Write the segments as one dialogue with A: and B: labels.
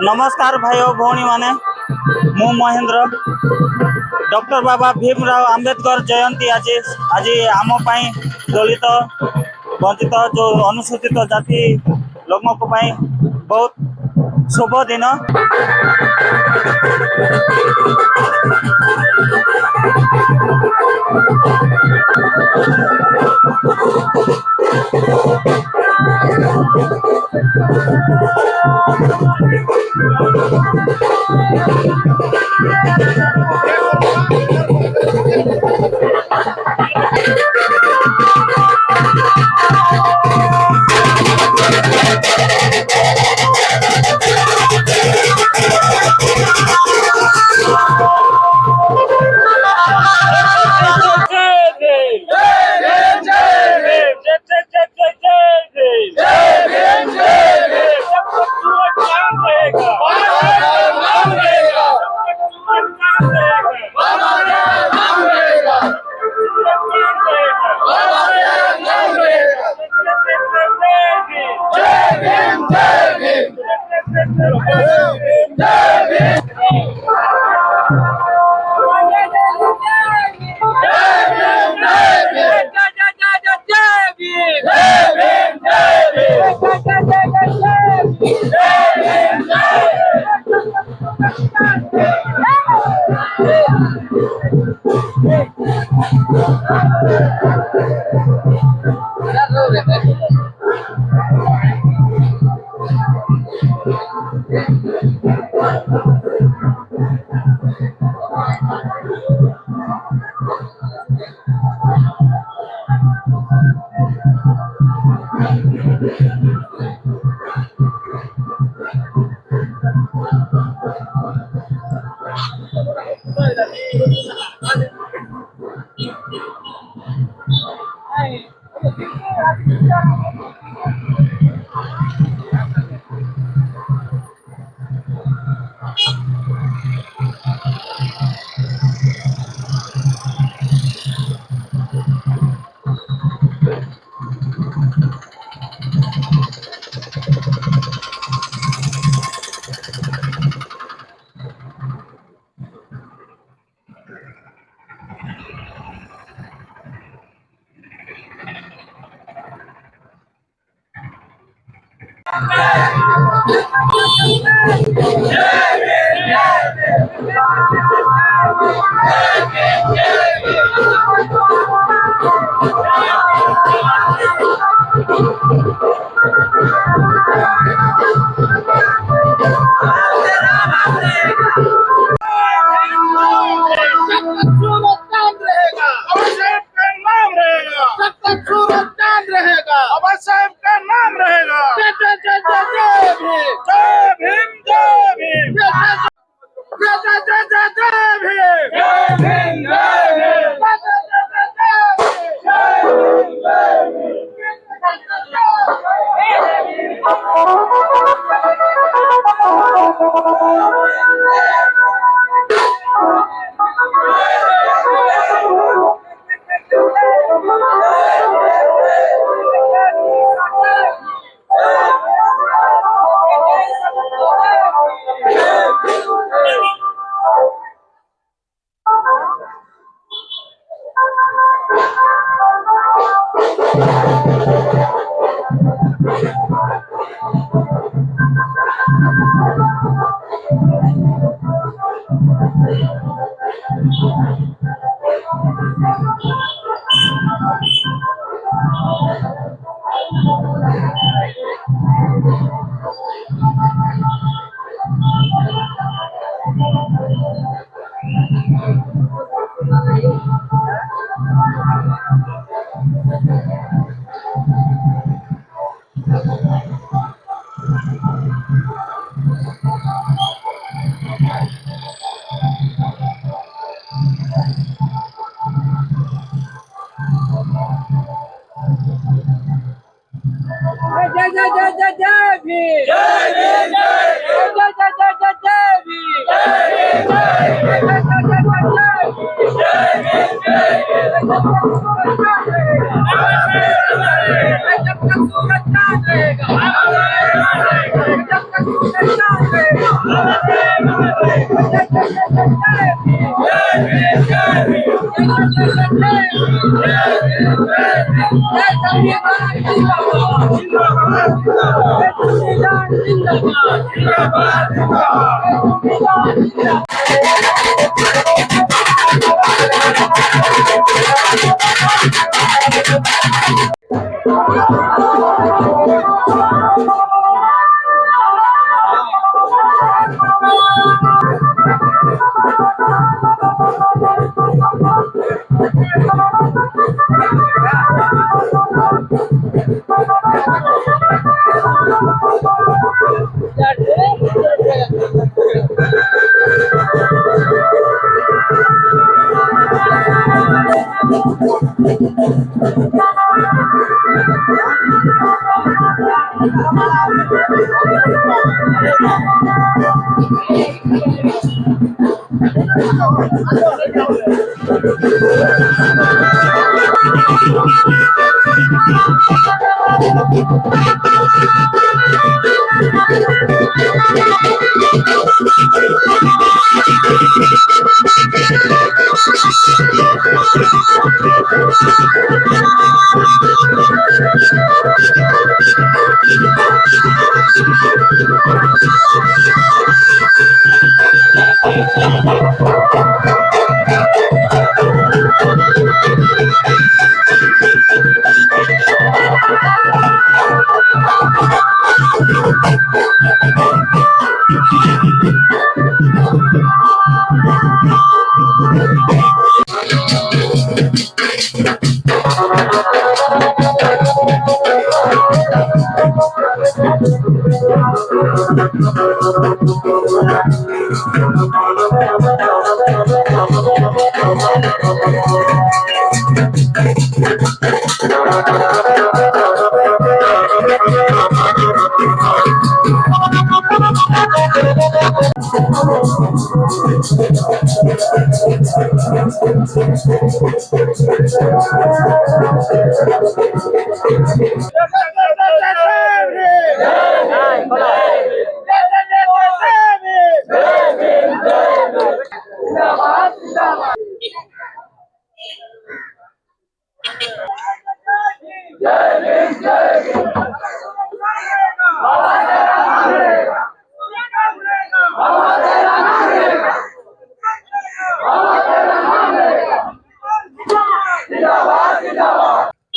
A: नमस्कार भाई और भौणी माने मु महेंद्र डॉक्टर बाबा भीमराव अंबेडकर जयंती आज आज आम दलित वंचित जो अनुसूचित जाति लोक बहुत शुभ दिन।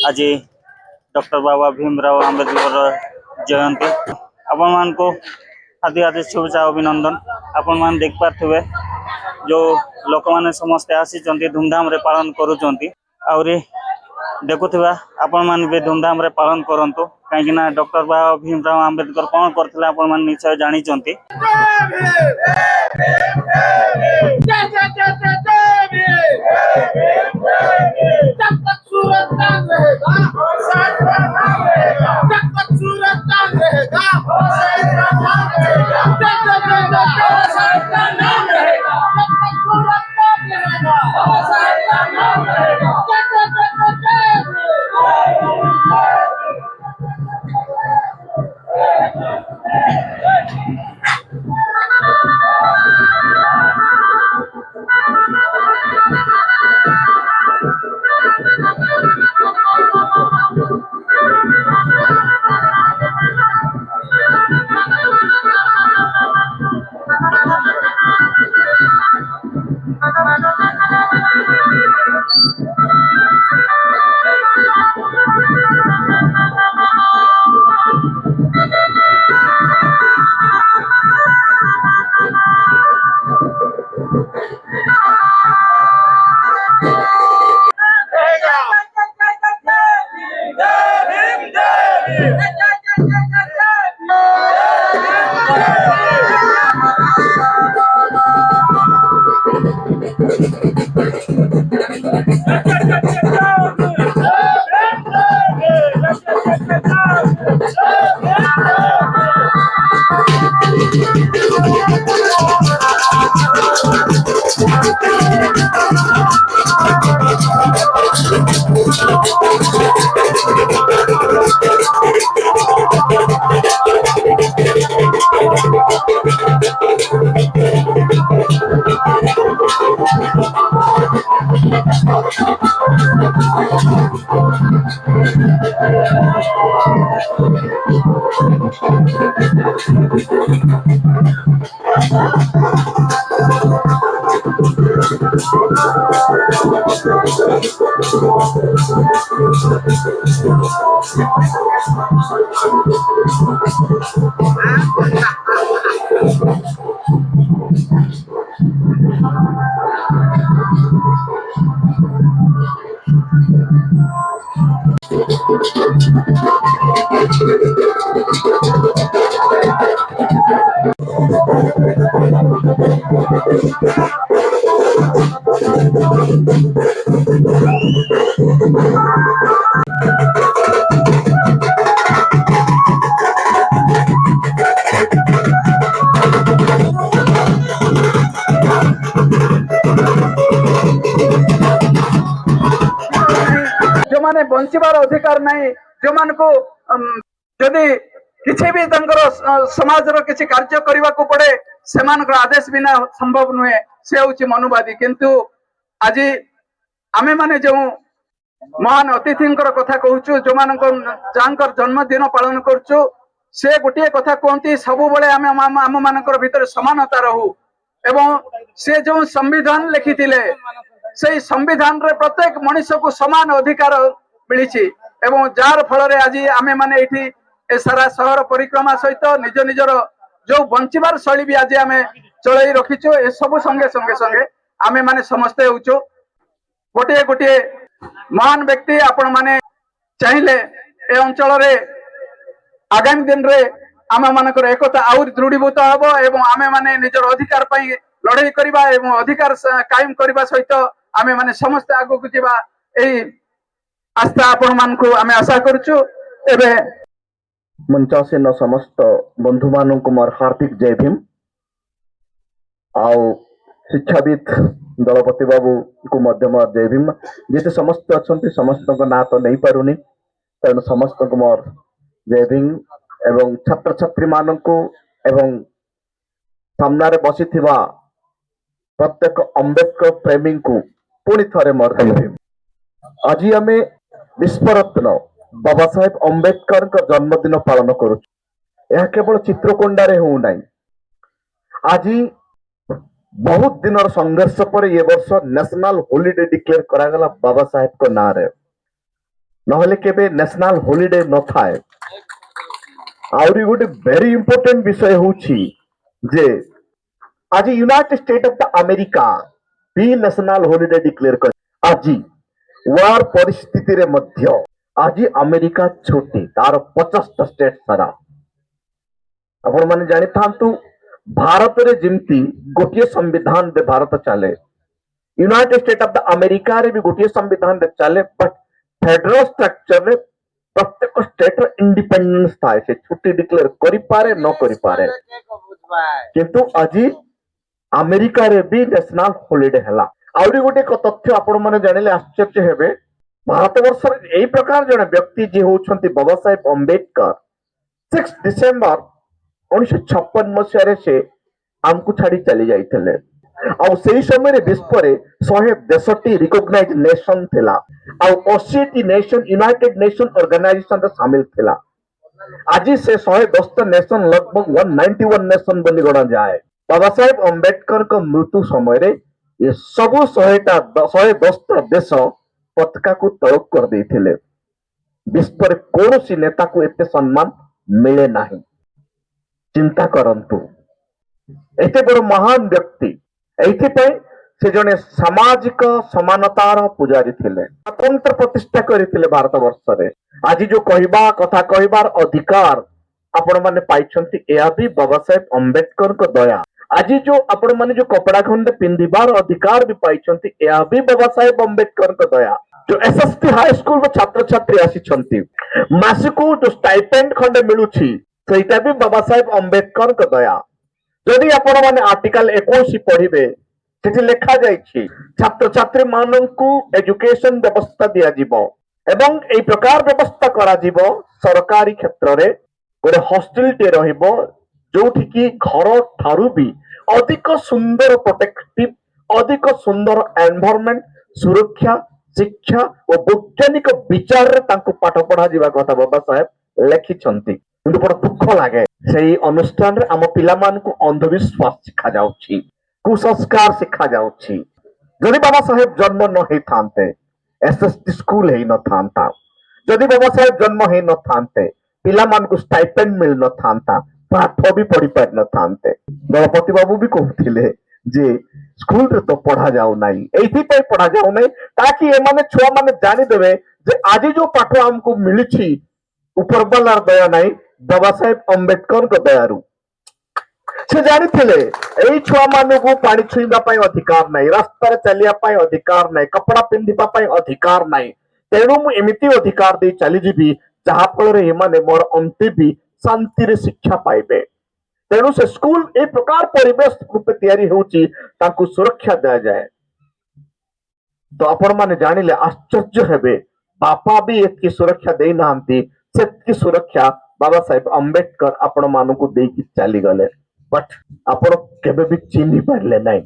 A: आज डॉक्टर बाबा भीमराव आंबेडकर जयंती आपण मान को हार्दिक हार्दिक शुभेच्छा अभिनंदन। आपण मान देख पार्थिबे जो लोक माने समस्ते आसी धूमधाम रे पालन करूचंती आउरी देखुथिबा आपण मान भी धूमधाम रे पालन करंतु काहे ना डॉक्टर बाबा भीमराव आंबेडकर कोन करथिला आपण मान निश्चय जानि चंती।
B: जो माने बंचिबार अधिकार नहीं जो मान को जदि किसी भी समाज किसी कार्य करने को पड़े से आदेश बिना संभव नुहे से हूँ मनुवादी किंतु आज आम मैंने जो महान अतिथि कथा कहूँ जो मान जहाँ जन्मदिन पालन करुचु से गोटे कथा कहती सब बड़े आम मान भीतर समानता रहू एवं से जो संविधान लिखी से संविधान रे प्रत्येक मनुष्य को समान अधिकार मिली एवं जार फल आज आम मैंने ये सारा सहर परिक्रमा सहित निज निजर जो बंचिबार शैली भी आज आम चल रखीचु ए सब संगे संगे संगे आम मैंने समस्ते हूँ गोटे गोटे महान व्यक्ति आपण मैंने चाहिए ए अंचल आगामी दिन रे आम मानकर एकता आउर दृढ़ीभूत हम एवं आम मैंने निजर अधिकार लड़ाई करवा एवं अधिकार कायम करने सहित आम मैंने समस्ते आग को जावा आस्था आपण मान को आम आशा करुचु एबे
C: मंचासीन समस्त बंधु मान को मोर हार्दिक जय भीम आउ शिक्षाविद दलपति बाबू को मध्यम जय भीम जिते समस्त अच्छा समस्त ना तो नहीं पारुनी तेणु समस्त को मोर जय भीम एवं छात्र छात्री मान को एवं सामना बसी प्रत्येक अंबेडकर प्रेमी को पुणी थे मोर जय भीम आज आम विश्वरत्न बाबा साहेब अंबेडकर जन्मदिन पालन करुँ यह केवल चित्रकोंडा रे हो नहीं आज बहुत दिन संघर्ष पर ये वर्ष national holiday declare करागला Baba Saheb को ना रे नहले केबे नेशनल हॉलिडे न थाए आउरी गोटे वेरी इंपोर्टेंट विषय होची जे आज United state of the America भी नेशनल हॉलिडे डिक्लेयर कर आज वार परिस्थिति रे मध्य आज अमेरिका छोटी तार 50 स्टेट सारा आपण माने जानि थांतु भारत रे जिमती गोटे संविधान दे भारत चले United state of the America रे भी गोटे संविधान दे चले बट फेडरल स्ट्रक्चर रे प्रत्येक स्टेट रे इंडिपेंडेंस थाए से छुट्टी डिक्लेयर करि पारे न करि पारे किंतु आज अमेरिका रे भी नेशनल हॉलिडे हला आउरी गोटे तथ्य आपण माने जानिले आश्चर्य हेबे भारत वर्ष एई प्रकार जने व्यक्ति जे होछंती बाबा साहेब अंबेडकर 6 डिसेंबर 1956 मसीह से आमको छाड़ी चली जाइए आउ से समय विश्व रे 110 रिकॉग्नाइज नेशन थिला आउ 80 नेशन यूनाइटेड नेशन ऑर्गेनाइजेशन रे शामिल थिला आज से 110 नेशन लगभग 191 नेशन बनी गणा जाए बाबा साहेब अंबेडकर को मृत्यु समय रे ये सब 110 देश पताका को तल कर देथिले विश्व रे कोनोसी नेता को एते सम्मान मिले नहीं चिंता करंतु एते बड़ महान व्यक्ति एथिपाई से जने सामाजिक समानतार पुजारी थिले स्वतंत्र प्रतिष्ठा करथिले भारत वर्ष रे आज जो कहबा कथा कहबार अधिकार आपण माने पाइछंती एया भी बाबा साहेब अंबेडकर को दया आज जो आपण माने जो कपड़ा खंड पिंदिबार अधिकार भी पाइछंती एया भी बाबा साहेब अंबेडकर को दया जो एसएसटी हाई स्कूल में छात्र छात्री आसी मासिको जो स्टाइपेंड खंड मिलुछि सेटा भी बाबा साहेब अंबेडकर को दया जदि आपण माने आर्टिकल 21 पढ़िबे सेठी लिखा जाइछि छात्र छात्री माननकु एजुकेशन व्यवस्था दिया जिवो एवं एई प्रकार व्यवस्था करा जिवो सरकारी क्षेत्र रे गोटे हॉस्टल टे रहिबो जोठी की घर ठारू भी अधिक सुंदर प्रोटेक्टिव अधिक सुंदर एनवायरनमेंट सुरक्षा शिक्षा और वैज्ञानिक विचार रे तांको पाठ पढ़ा जिवा कथा बाबा साहेब लिखिछंती କିନ୍ତୁ ବଡ ଦୁଃଖ ଲାଗେ ସେଇ ଅନୁଷ୍ଠାନରେ ଆମ ପିଲାମାନଙ୍କୁ ଅନ୍ଧବିଶ୍ୱାସ ଶିଖାଯାଉଛି, କୁସଂସ୍କାର ଶିଖାଯାଉଛି। ଯଦି ବାବା ସାହେବ ଜନ୍ମ ନ ହେଇଥାନ୍ତେ SST ସ୍କୁଲ ହେଇନଥାନ୍ତା, ଯଦି ବାବା ସାହେବ ଜନ୍ମ ହେଇନଥାନ୍ତେ ପିଲାମାନଙ୍କୁ ଷ୍ଟାଇପେଣ୍ଡ ମିଳିନଥାନ୍ତା, ପାଠ ବି ପଢି ପାରିନଥାନ୍ତେ। ଦଳପତି ବାବୁ ବି କହୁଥିଲେ ଯେ ସ୍କୁଲରେ ତ ପଢା ଯାଉନାହିଁ, ଏଇଥିପାଇଁ ପଢା ଯାଉନାହିଁ ତାକି ଏମାନେ ଛୁଆମାନେ ଜାଣିଦେବେ ଯେ ଆଜି ଯୋଉ ପାଠ ଆମକୁ ମିଳିଛି ଉପରବାଲାର ଦୟା ନାହିଁ, ବାବା ସାହେବ ଅମ୍ବେଦକରଙ୍କ ଦୟାରୁ। ସେ ଜାଣିଥିଲେ ଏଇ ଛୁଆ ମାନଙ୍କୁ ପାଣି ଛୁଇଁବା ପାଇଁ ଅଧିକାର ନାହିଁ, ରାସ୍ତାରେ ଚାଲିବା ପାଇଁ ଅଧିକାର ନାହିଁ, କପଡା ପିନ୍ଧିବା ପାଇଁ ଅଧିକାର ନାହିଁ। ତେଣୁ ମୁଁ ଏମିତି ଅଧିକାର ଦେଇ ଚାଲିଯିବି ଯାହା ଫଳରେ ଏମାନେ ମୋର ଅନ୍ତେ ବି ଶାନ୍ତିରେ ଶିକ୍ଷା ପାଇବେ। ତେଣୁ ସେ ସ୍କୁଲ ଏ ପ୍ରକାର ପରିବେଶ ରୂପେ ତିଆରି ହେଉଛି, ତାଙ୍କୁ ସୁରକ୍ଷା ଦିଆଯାଏ। ତ ଆପଣ ମାନେ ଜାଣିଲେ ଆଶ୍ଚର୍ଯ୍ୟ ହେବେ, ବାପା ବି ଏତିକି ସୁରକ୍ଷା ଦେଇନାହାନ୍ତି, ସେତିକି ସୁରକ୍ଷା ବାବା ସାହେବ ଅମ୍ବେଦକର ଆପଣ ମାନଙ୍କୁ ଦେଇକି ଚାଲିଗଲେ। ବଟ୍ ଆପଣ କେବେ ବି ଚିହ୍ନି ପାରିଲେ ନାହିଁ।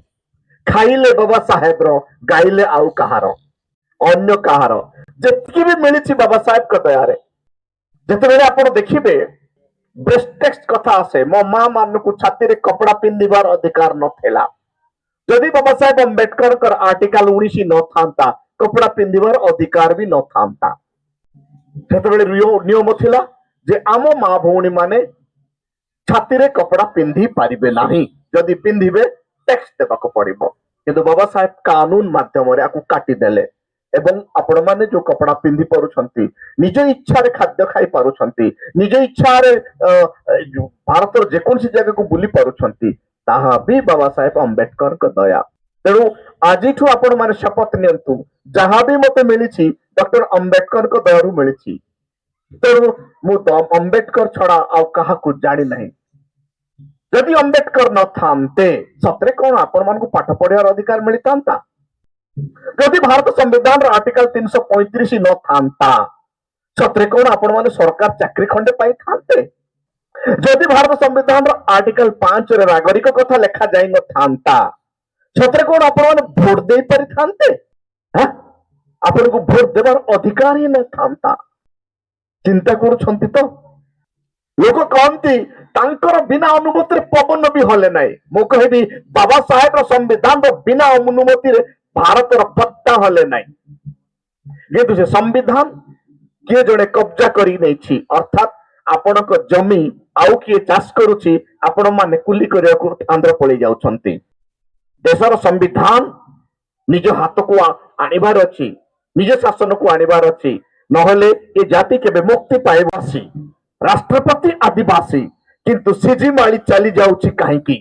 C: ଖାଇଲେ ବାବା ସାହେବର, ଗାଇଲେ ଆଉ କାହାର, ଅନ୍ୟ କାହାର। ଯେତିକି ବି ମିଳିଛି ବାବା ସାହେବଙ୍କ ଦୟାରେ। ଯେତେବେଳେ ଆପଣ ଦେଖିବେ ବ୍ରେଷ୍ଟେକ୍ସ କଥା ଆସେ, ମୋ ମା ମାନଙ୍କୁ ଛାତିରେ କପଡା ପିନ୍ଧିବାର ଅଧିକାର ନଥିଲା। ଯଦି ବାବା ସାହେବ ଅମ୍ବେଦକରଙ୍କର ଆର୍ଟିକଲ 19 ନଥାନ୍ତା, କପଡା ପିନ୍ଧିବାର ଅଧିକାର ବି ନଥାନ୍ତା। ସେତେବେଳେ ନିୟମ ଥିଲା ଯେ ଆମ ମା ଭଉଣୀ ମାନେ ଛାତିରେ କପଡା ପିନ୍ଧି ପାରିବେ ନାହିଁ, ଯଦି ପିନ୍ଧିବେ ଟେକ୍ସ ଦେବାକୁ ପଡିବ। କିନ୍ତୁ ବାବା ସାହେବ କାନୁନ ମାଧ୍ୟମରେ ଆକୁ କାଟିଦେଲେ ଏବଂ ଆପଣ ମାନେ ଯୋଉ କପଡା ପିନ୍ଧି ପାରୁଛନ୍ତି, ନିଜ ଇଚ୍ଛାରେ ଖାଦ୍ୟ ଖାଇ ପାରୁଛନ୍ତି, ନିଜ ଇଚ୍ଛାରେ ଭାରତର ଯେକୌଣସି ଜାଗାକୁ ବୁଲି ପାରୁଛନ୍ତି, ତାହା ବି ବାବା ସାହେବ ଅମ୍ବେଦକରଙ୍କ ଦୟା। ତେଣୁ ଆଜିଠୁ ଆପଣ ମାନେ ଶପଥ ନିଅନ୍ତୁ, ଯାହା ବି ମତେ ମିଳିଛି ଡକ୍ଟର ଅମ୍ବେଦକରଙ୍କ ଦୟାରୁ ମିଳିଛି। ତେଣୁ ମୁଁ ଅମ୍ବେଦକର ଛଡା ଆଉ କାହାକୁ ଜାଣି ନାହିଁ। ଯଦି ଅମ୍ବେଦକର ନଥାନ୍ତେ ସତରେ କଣ ଆପଣ ମାନଙ୍କୁ ପାଠ ପଢିବାର ଅଧିକାର ମିଳିଥାନ୍ତା? ଯଦି ଭାରତ ସମ୍ବିଧାନର ଆର୍ଟିକଲ 335 ନଥାନ୍ତା, ସତରେ କଣ ଆପଣ ମାନେ ସରକାର ଚାକିରି ଖଣ୍ଡେ ପାଇଥାନ୍ତେ? ଯଦି ଭାରତ ସମ୍ବିଧାନର ଆର୍ଟିକଲ 5ରେ ନାଗରିକ କଥା ଲେଖା ଯାଇ ନଥାନ୍ତା, ସତରେ କଣ ଆପଣ ମାନେ ଭୋଟ ଦେଇ ପାରିଥାନ୍ତେ? ଆପଣଙ୍କୁ ଭୋଟ ଦେବାର ଅଧିକାର ହିଁ ନଥାନ୍ତା। ଚିନ୍ତା କରୁଛନ୍ତି ତ? ଲୋକ କହନ୍ତି ତାଙ୍କର ବିନା ଅନୁମତିରେ ପବନ ବି ହଲେ ନାହିଁ। ମୁଁ କହିବି ବାବା ସାହେବର ସମ୍ବିଧାନର ବିନା ଅନୁମତିରେ ଭାରତର ପତ୍ତା ହଲେ ନାହିଁ। କିନ୍ତୁ ସେ ସମ୍ବିଧାନ କିଏ ଜଣେ କବ୍ଜା କରି ନେଇଛି, ଅର୍ଥାତ୍ ଆପଣଙ୍କ ଜମି ଆଉ କିଏ ଚାଷ କରୁଛି, ଆପଣ ମାନେ କୁଲି କରିବାକୁ ଆନ୍ଧ୍ର ପଳେଇ ଯାଉଛନ୍ତି। ଦେଶର ସମ୍ବିଧାନ ନିଜ ହାତକୁ ଆଣିବାର ଅଛି, ନିଜ ଶାସନକୁ ଆଣିବାର ଅଛି, ନହେଲେ ଏ ଜାତି କେବେ ମୁକ୍ତି ପାଇବାସି। ରାଷ୍ଟ୍ରପତି ଆଦିବାସୀ, କିନ୍ତୁ ସିଜି ମାଳି ଚାଲି ଯାଉଛି କାହିଁକି?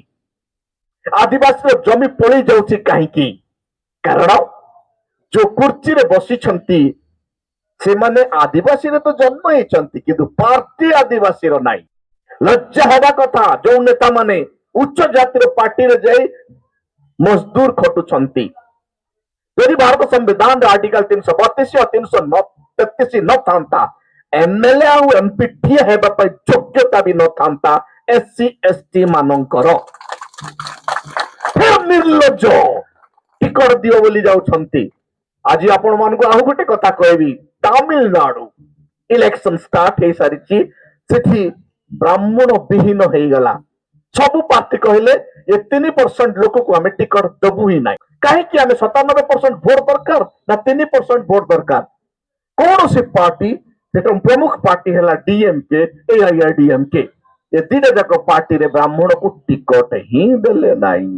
C: ଆଦିବାସୀର ଜମି ପଳେଇ ଯାଉଛି କାହିଁକି? କାରଣ ଯୋଉ କୁର୍ଚ୍ଚିରେ ବସିଛନ୍ତି ସେମାନେ ଆଦିବାସୀରେ ତ ଜନ୍ମ ହେଇଛନ୍ତି, କିନ୍ତୁ ପାର୍ଟି ଆଦିବାସୀର ନାହିଁ। ଲଜ୍ଜା ହେବା କଥା ଯୋଉ ନେତା ମାନେ ଉଚ୍ଚ ଜାତିର ପାର୍ଟିରେ ଯାଇ ମଜଦୁର ଖଟୁଛନ୍ତି। ଯଦି ଭାରତ ସମ୍ବିଧାନର ଆର୍ଟିକଲ 332 ଓ 333 ନଥାନ୍ତା, MLA ଆଉ MP ଠିଆ ହେବା ପାଇଁ ଯୋଗ୍ୟତା ବି ନଥାନ୍ତା SC ST ମାନଙ୍କର। ନିର୍ଲଜ୍ଜ ଟିକଟ ଦିଅ ବୋଲି ଯାଉଛନ୍ତି। ଆଜି ଆପଣ ମାନଙ୍କୁ ଆଉ ଗୋଟେ କଥା କହିବି, ତାମିଲନାଡୁ ଇଲେକ୍ସନ ଷ୍ଟାର୍ଟ ହେଇସାରିଛି, ସେଠି ବ୍ରାହ୍ମଣ ବିହୀନ ହେଇଗଲା। ସବୁ ପାର୍ଟି କହିଲେ ଏ 3% ଲୋକକୁ ଆମେ ଟିକଟ ଦେବୁ ହିଁ ନାହିଁ। କାହିଁକି? ଆମେ 97% ଭୋଟ ଦରକାର ନା 3% ଭୋଟ ଦରକାର? କୌଣସି ପାର୍ଟି, ସେଟା ପ୍ରମୁଖ ପାର୍ଟି ହେଲା DMK, AIADMK, ଏ ଦିଟା ଯାକ ପାର୍ଟିରେ ବ୍ରାହ୍ମଣକୁ ଟିକଟ ହିଁ ଦେଲେ ନାହିଁ।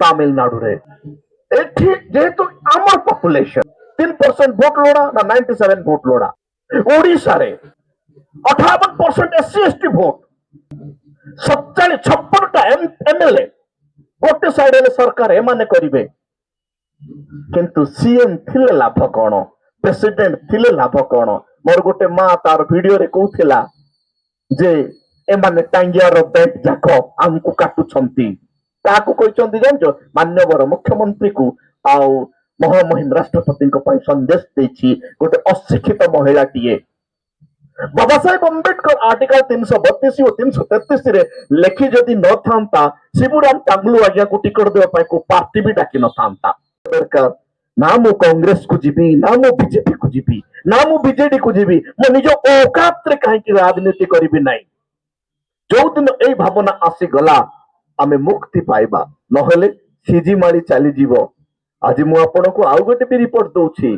C: ତାମିଲନାଡୁରେ ଏଠି ଯେହେତୁ ଆମର ପପୁଲେସନ 3% ଭୋଟ ଲୋଡା ନା 97 ଭୋଟ ଲୋଡା। ଓଡିଶାରେ 58% SC ST ଭୋଟ, 56ଟା MLA, ଗୋଟେ ସାଇଡରେ ସରକାର ଏମାନେ କରିବେ। କିନ୍ତୁ CM ଥିଲେ ଲାଭ କଣ? ପ୍ରେସିଡେଣ୍ଟ ଥିଲେ ଲାଭ କଣ? ମୋର ଗୋଟେ ମା ତାର ଭିଡିଓରେ କହୁଥିଲା ଯେ ଏମାନେ ଟାଙ୍ଗିଆର ବ୍ୟାଙ୍କ ଯାକ ଆମକୁ କାଟୁଛନ୍ତି। କାହାକୁ କହିଛନ୍ତି ଜାଣିଛ? ମାନ୍ୟବର ମୁଖ୍ୟମନ୍ତ୍ରୀକୁ ଆଉ ମହାମହିମ ରାଷ୍ଟ୍ରପତିଙ୍କ ପାଇଁ ସନ୍ଦେଶ ଦେଇଛି ଗୋଟେ ଅଶିକ୍ଷିତ ମହିଳାଟିଏ। ବାବା ସାହେବ ଅମ୍ବେଦକର ଆର୍ଟିକଲ 332 ଓ 333ରେ ଲେଖି ଯଦି ନଥାନ୍ତା, ଶିବୁରାମ ଟାଙ୍ଗଲୁ ଆଜ୍ଞାକୁ ଟିକଟ ଦେବା ପାଇଁ କୋଉ ପାର୍ଟି ବି ଡାକି ନଥାନ୍ତା। ନା ମୁଁ କଂଗ୍ରେସକୁ ଯିବି, ନା ମୁଁ ବିଜେପିକୁ ଯିବି, ନା ମୁଁ ବିଜେଡିକୁ ଯିବି, ମୁଁ ନିଜ ଔକାତରେ କାହିଁକି ରାଜନୀତି କରିବି ନାହିଁ। ଯୋଉଦିନ ଏଇ ଭାବନା ଆସିଗଲା ଆମେ ମୁକ୍ତି ପାଇବା, ନହେଲେ ସିଜି ମାଳି ଚାଲିଯିବ। ଆଜି ମୁଁ ଆପଣଙ୍କୁ ଆଉ ଗୋଟେ ବି ରିପୋର୍ଟ ଦଉଛି।